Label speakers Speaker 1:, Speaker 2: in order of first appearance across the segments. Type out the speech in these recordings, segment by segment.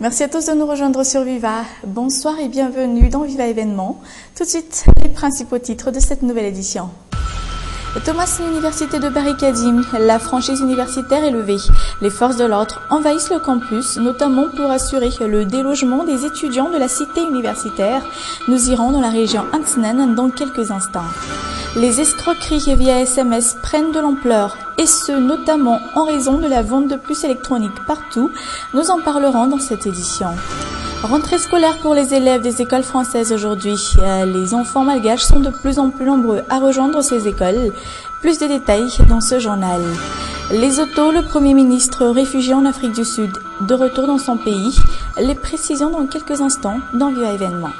Speaker 1: Merci à tous de nous rejoindre sur Viva. Bonsoir et bienvenue dans Viva Événement. Tout de suite, les principaux titres de cette nouvelle édition. Thomas, l'université de Barry-Kadim, la franchise universitaire est levée. Les forces de l'ordre envahissent le campus, notamment pour assurer le délogement des étudiants de la cité universitaire. Nous irons dans la région Anxnen dans quelques instants. Les escroqueries via SMS prennent de l'ampleur, et ce notamment en raison de la vente de puces électroniques partout. Nous en parlerons dans cette édition. Rentrée scolaire pour les élèves des écoles françaises aujourd'hui. Les enfants malgaches sont de plus en plus nombreux à rejoindre ces écoles. Plus de détails dans ce journal. Les autos, le Premier ministre réfugié en Afrique du Sud, de retour dans son pays. Les précisions dans quelques instants dans Viva Événement.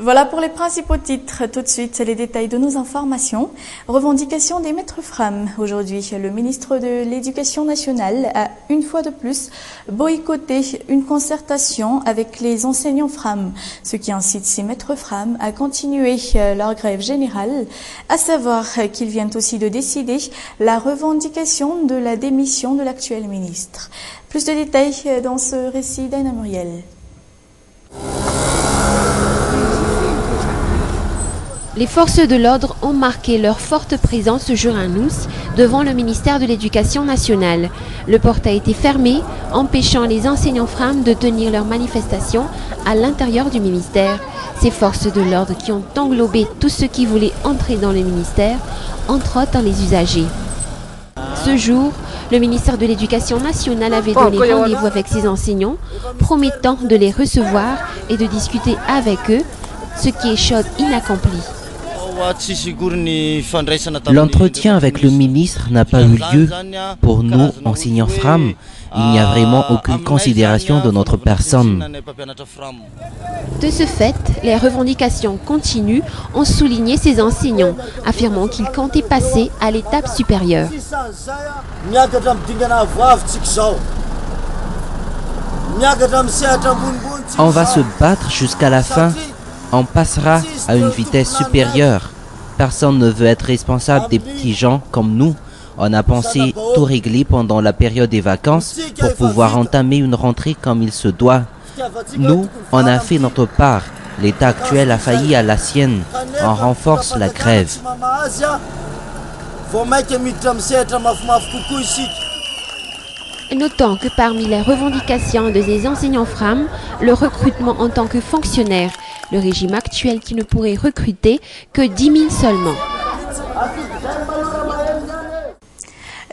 Speaker 1: Voilà pour les principaux titres. Tout de suite, les détails de nos informations. Revendication des maîtres FRAM. Aujourd'hui, le ministre de l'Éducation nationale a une fois de plus boycotté une concertation avec les enseignants FRAM, ce qui incite ces maîtres FRAM à continuer leur grève générale, à savoir qu'ils viennent aussi de décider la revendication de la démission de l'actuel ministre. Plus de détails dans ce récit d'Anna Muriel.
Speaker 2: Les forces de l'ordre ont marqué leur forte présence ce jour à Nous, devant le ministère de l'Éducation nationale. Le porte a été fermé, empêchant les enseignants FRAM de tenir leur manifestation à l'intérieur du ministère. Ces forces de l'ordre qui ont englobé tous ceux qui voulaient entrer dans le ministère, entre autres les usagers. Ce jour, le ministère de l'Éducation nationale avait donné rendez-vous avec ses enseignants, promettant de les recevoir et de discuter avec eux, ce qui est chose inaccomplie.
Speaker 3: L'entretien avec le ministre n'a pas eu lieu. Pour nous, enseignants FRAM, il n'y a vraiment aucune considération de notre personne.
Speaker 2: De ce fait, les revendications continuent, ont souligné ces enseignants, affirmant qu'ils comptaient passer à l'étape supérieure.
Speaker 3: On va se battre jusqu'à la fin. On passera à une vitesse supérieure. Personne ne veut être responsable des petits gens comme nous. On a pensé tout régler pendant la période des vacances pour pouvoir entamer une rentrée comme il se doit. Nous, on a fait notre part. L'État actuel a failli à la sienne. On renforce la grève.
Speaker 2: Notons que parmi les revendications de ces enseignants FRAM, le recrutement en tant que fonctionnaire, le régime actuel qui ne pourrait recruter que 10 000 seulement.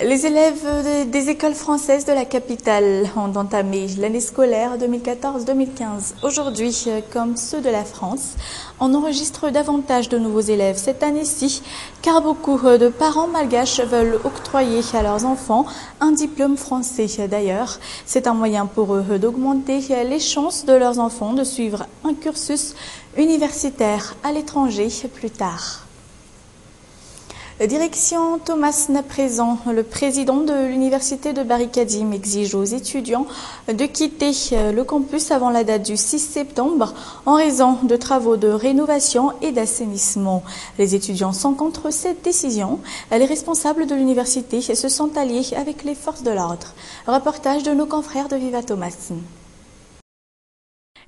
Speaker 1: Les élèves des écoles françaises de la capitale ont entamé l'année scolaire 2014-2015. Aujourd'hui, comme ceux de la France, on enregistre davantage de nouveaux élèves cette année-ci, car beaucoup de parents malgaches veulent octroyer à leurs enfants un diplôme français. D'ailleurs, c'est un moyen pour eux d'augmenter les chances de leurs enfants de suivre un cursus universitaire à l'étranger plus tard. Direction Thomas à présent, le président de l'université de Barry-Kadim exige aux étudiants de quitter le campus avant la date du 6 septembre en raison de travaux de rénovation et d'assainissement. Les étudiants sont contre cette décision. Les responsables de l'université se sont alliés avec les forces de l'ordre. Reportage de nos confrères de Viva Thomas.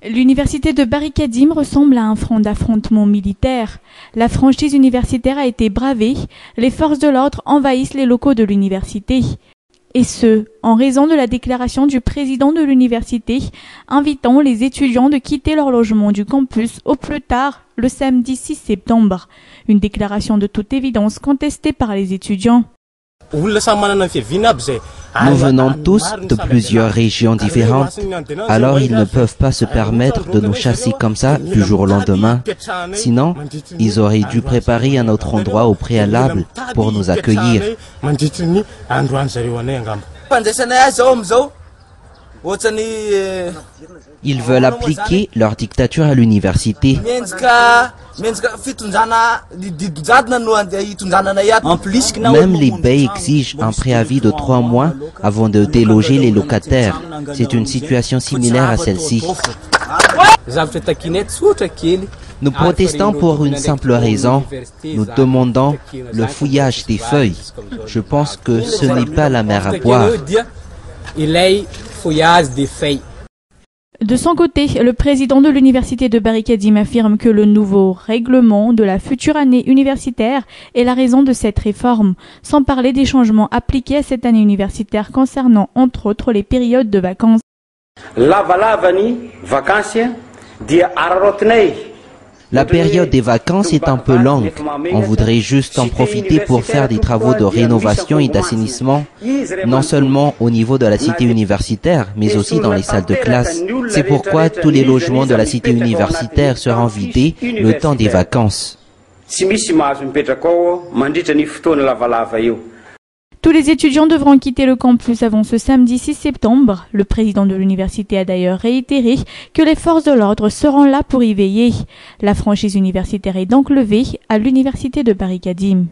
Speaker 4: L'université de Barry-Kadim ressemble à un front d'affrontement militaire. La franchise universitaire a été bravée. Les forces de l'ordre envahissent les locaux de l'université. Et ce, en raison de la déclaration du président de l'université invitant les étudiants de quitter leur logement du campus au plus tard le samedi 6 septembre. Une déclaration de toute évidence contestée par les étudiants.
Speaker 3: Nous venons tous de plusieurs régions différentes, alors ils ne peuvent pas se permettre de nous chasser comme ça du jour au lendemain. Sinon, ils auraient dû préparer un autre endroit au préalable pour nous accueillir. Ils veulent appliquer leur dictature à l'université. Même les bails exigent un préavis de 3 mois avant de déloger les locataires. C'est une situation similaire à celle-ci. Nous protestons pour une simple raison. Nous demandons le fouillage des feuilles. Je pense que ce n'est pas la mer à boire.
Speaker 4: De son côté, le président de l'université de Barry-Kadim affirme que le nouveau règlement de la future année universitaire est la raison de cette réforme, sans parler des changements appliqués à cette année universitaire concernant entre autres les périodes de vacances.
Speaker 3: La période des vacances est un peu longue. On voudrait juste en profiter pour faire des travaux de rénovation et d'assainissement, non seulement au niveau de la cité universitaire, mais aussi dans les salles de classe. C'est pourquoi tous les logements de la cité universitaire seront vidés le temps des vacances.
Speaker 4: Tous les étudiants devront quitter le campus avant ce samedi 6 septembre. Le président de l'université a d'ailleurs réitéré que les forces de l'ordre seront là pour y veiller. La franchise universitaire est donc levée à l'université de Barry-Kadim.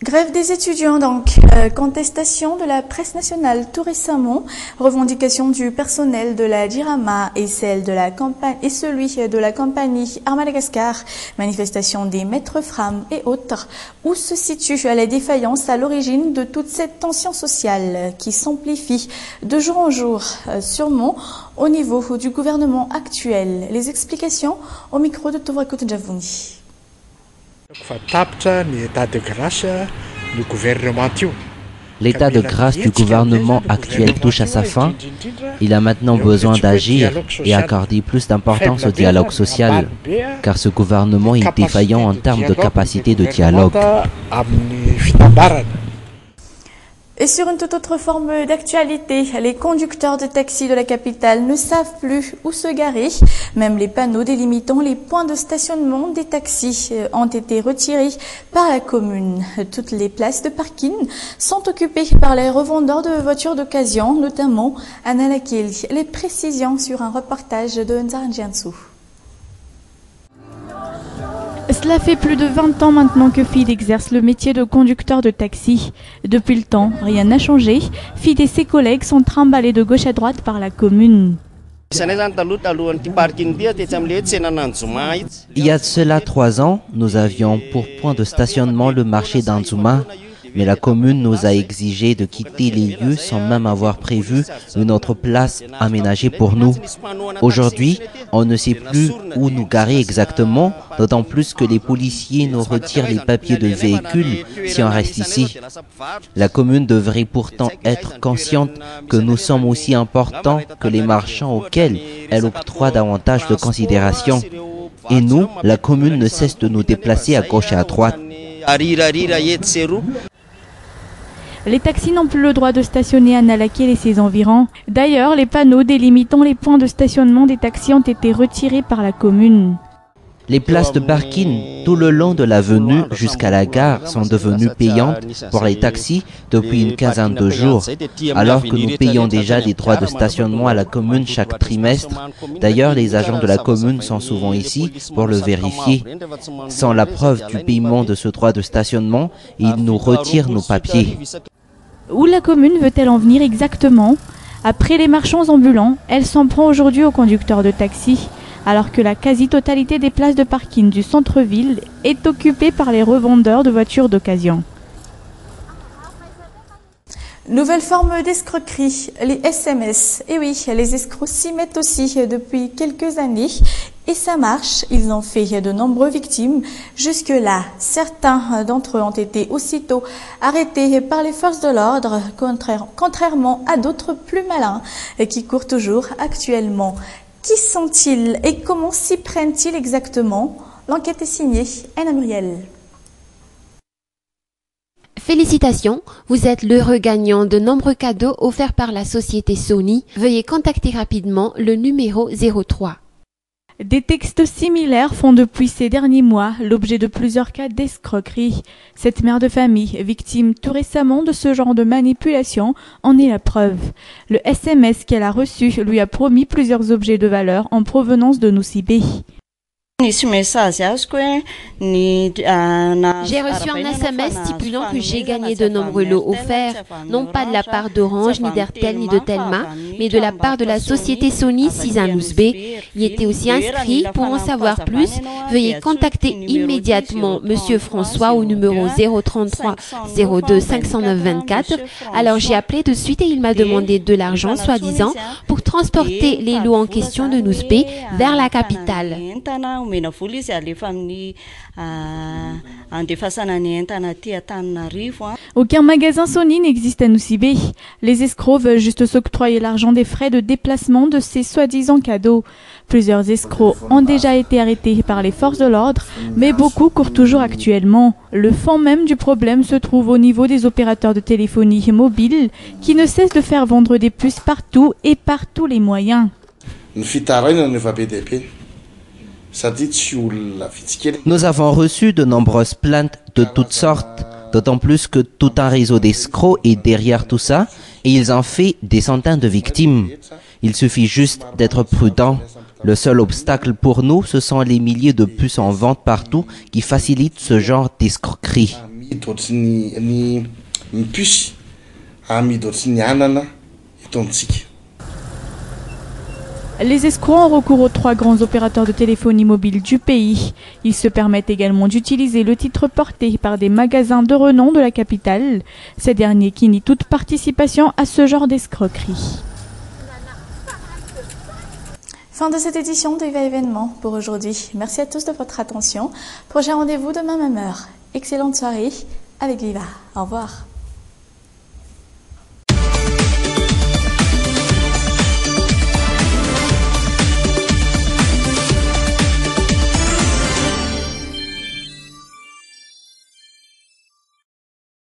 Speaker 1: Grève des étudiants donc, contestation de la presse nationale tout récemment, revendication du personnel de la Dirama et celle de la campagne et celui de la compagnie Air Madagascar, manifestation des maîtres Fram et autres. Où se situe la défaillance à l'origine de toute cette tension sociale qui s'amplifie de jour en jour, sûrement au niveau du gouvernement actuel? Les explications au micro de Tovrakot Javouni.
Speaker 3: L'état de grâce du gouvernement actuel touche à sa fin. Il a maintenant besoin d'agir et accorder plus d'importance au dialogue social, car ce gouvernement est défaillant en termes de capacité de dialogue.
Speaker 1: Et sur une toute autre forme d'actualité, les conducteurs de taxi de la capitale ne savent plus où se garer. Même les panneaux délimitant les points de stationnement des taxis ont été retirés par la commune. Toutes les places de parking sont occupées par les revendeurs de voitures d'occasion, notamment à Nalakil. Les précisions sur un reportage de Nzaran Jiansou.
Speaker 4: Cela fait plus de 20 ans maintenant que Fid exerce le métier de conducteur de taxi. Depuis le temps, rien n'a changé. Fid et ses collègues sont trimballés de gauche à droite par la commune.
Speaker 3: Il y a de cela 3 ans, nous avions pour point de stationnement le marché d'Anzuma, mais la commune nous a exigé de quitter les lieux sans même avoir prévu une autre place aménagée pour nous. Aujourd'hui, on ne sait plus où nous garer exactement, d'autant plus que les policiers nous retirent les papiers de véhicule si on reste ici. La commune devrait pourtant être consciente que nous sommes aussi importants que les marchands auxquels elle octroie davantage de considération. Et nous, la commune ne cesse de nous déplacer à gauche et à droite.
Speaker 4: Les taxis n'ont plus le droit de stationner à Nalakil et ses environs. D'ailleurs, les panneaux délimitant les points de stationnement des taxis ont été retirés par la commune.
Speaker 3: Les places de parking tout le long de l'avenue jusqu'à la gare sont devenues payantes pour les taxis depuis une quinzaine de jours, alors que nous payons déjà des droits de stationnement à la commune chaque trimestre. D'ailleurs, les agents de la commune sont souvent ici pour le vérifier. Sans la preuve du paiement de ce droit de stationnement, ils nous retirent nos papiers.
Speaker 4: Où la commune veut-elle en venir exactement? Après les marchands ambulants, elle s'en prend aujourd'hui aux conducteurs de taxi, alors que la quasi-totalité des places de parking du centre-ville est occupée par les revendeurs de voitures d'occasion.
Speaker 1: Nouvelle forme d'escroquerie, les SMS. Et oui, les escrocs s'y mettent aussi depuis quelques années et ça marche. Ils ont fait de nombreuses victimes. Jusque-là, certains d'entre eux ont été aussitôt arrêtés par les forces de l'ordre, contrairement à d'autres plus malins qui courent toujours actuellement. Qui sont-ils et comment s'y prennent-ils exactement? L'enquête est signée Anna Muriel.
Speaker 2: Félicitations, vous êtes l'heureux gagnant de nombreux cadeaux offerts par la société Sony. Veuillez contacter rapidement le numéro 03.
Speaker 4: Des textes similaires font depuis ces derniers mois l'objet de plusieurs cas d'escroquerie. Cette mère de famille, victime tout récemment de ce genre de manipulation, en est la preuve. Le SMS qu'elle a reçu lui a promis plusieurs objets de valeur en provenance de Nosibé.
Speaker 2: J'ai reçu un SMS stipulant que j'ai gagné de nombreux lots offerts, non pas de la part d'Orange, ni d'Airtel, ni de Telma, mais de la part de la société Sony Sisanus B. Il était aussi inscrit. Pour en savoir plus, veuillez contacter immédiatement Monsieur François au numéro 033 02 509 24. Alors j'ai appelé de suite et il m'a demandé de l'argent, soi-disant, pour transporter les lots en question de Nousbé vers la capitale.
Speaker 4: Aucun magasin Sony n'existe à Nosy-Bé. Les escrocs veulent juste s'octroyer l'argent des frais de déplacement de ces soi-disant cadeaux. Plusieurs escrocs ont déjà été arrêtés par les forces de l'ordre, mais beaucoup courent toujours actuellement. Le fond même du problème se trouve au niveau des opérateurs de téléphonie mobile qui ne cessent de faire vendre des puces partout et par tous les moyens.
Speaker 3: Nous avons reçu de nombreuses plaintes de toutes sortes, d'autant plus que tout un réseau d'escrocs est derrière tout ça et ils ont fait des centaines de victimes. Il suffit juste d'être prudent. Le seul obstacle pour nous, ce sont les milliers de puces en vente partout qui facilitent ce genre d'escroquerie.
Speaker 4: Les escrocs ont recours aux 3 grands opérateurs de téléphonie mobile du pays. Ils se permettent également d'utiliser le titre porté par des magasins de renom de la capitale, ces derniers qui nient toute participation à ce genre d'escroquerie.
Speaker 1: Fin de cette édition de Viva Événement pour aujourd'hui. Merci à tous de votre attention. Prochain rendez-vous demain même heure. Excellente soirée avec Viva. Au revoir.